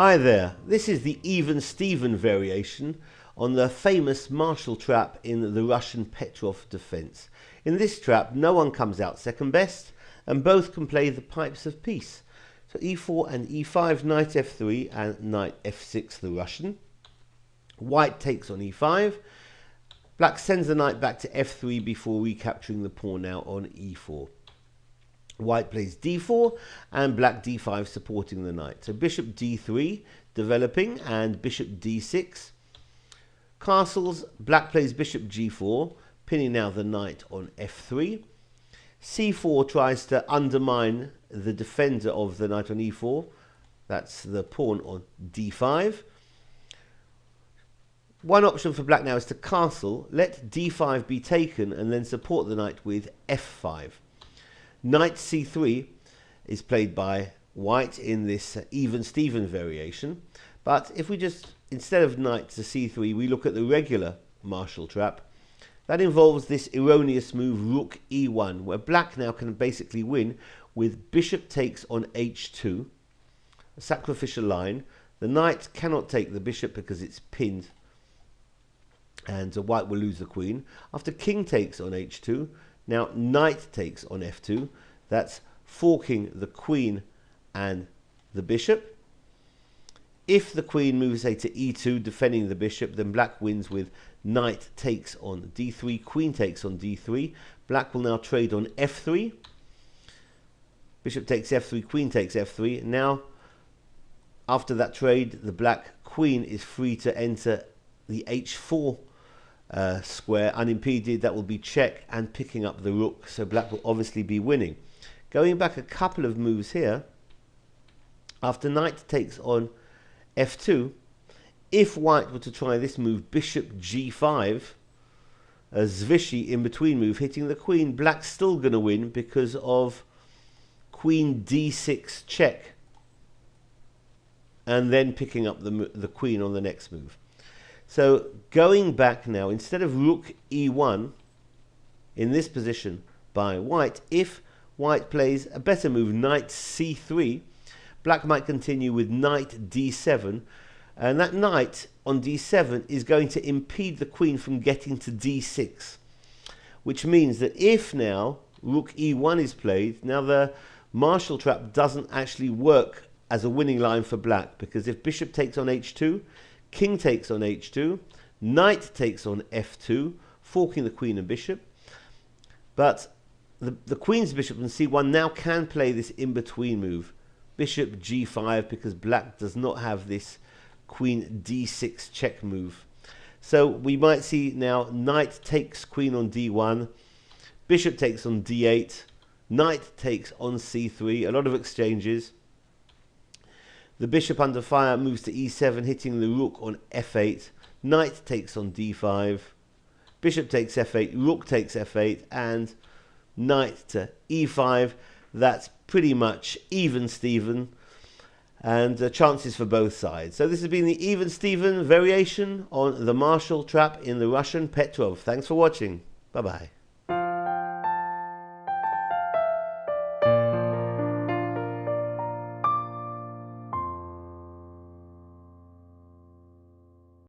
Hi there, this is the even-Steven variation on the famous Marshall trap in the Russian Petrov defense. In this trap, no one comes out second best, and both can play the pipes of peace. So e4 and e5, knight f3 and knight f6 the Russian. White takes on e5. Black sends the knight back to f3 before recapturing the pawn now on e4. White plays d4 and black d5 supporting the knight. So bishop d3 developing and bishop d6. Castles, black plays bishop g4, pinning now the knight on f3. c4 tries to undermine the defender of the knight on e4. That's the pawn on d5. One option for black now is to castle, let d5 be taken and then support the knight with f5. Knight c3 is played by white in this even-Steven variation, but if we just, instead of knight to c3, we look at the regular Marshall trap, that involves this erroneous move rook e1, where black now can basically win with bishop takes on h2, a sacrificial line. The knight cannot take the bishop because it's pinned, and white will lose the queen. After king takes on h2, now knight takes on f2, that's forking the queen and the bishop. If the queen moves, say, to e2, defending the bishop, then black wins with knight takes on d3, queen takes on d3. Black will now trade on f3. Bishop takes f3, queen takes f3. Now, after that trade, the black queen is free to enter the h4 square unimpeded. That will be check and picking up the rook, so black will obviously be winning. Going back a couple of moves here, after knight takes on f2, if white were to try this move bishop g5, a Zvishy in between move hitting the queen, black's still going to win because of queen d6 check and then picking up the queen on the next move. So going back now, instead of rook e1 in this position by white, if white plays a better move, knight c3, black might continue with knight d7, and that knight on d7 is going to impede the queen from getting to d6, which means that if now rook e1 is played, now the Marshall trap doesn't actually work as a winning line for black, because if bishop takes on h2, king takes on h2, knight takes on f2, forking the queen and bishop. But the queen's bishop on c1 now can play this in-between move, bishop g5, because black does not have this queen d6 check move. So we might see now knight takes queen on d1, bishop takes on d8, knight takes on c3, a lot of exchanges. The bishop under fire moves to e7, hitting the rook on f8. Knight takes on d5. Bishop takes f8, rook takes f8, and knight to e5. That's pretty much even-Steven, and chances for both sides. So this has been the even-Steven variation on the Marshall trap in the Russian Petrov. Thanks for watching. Bye-bye.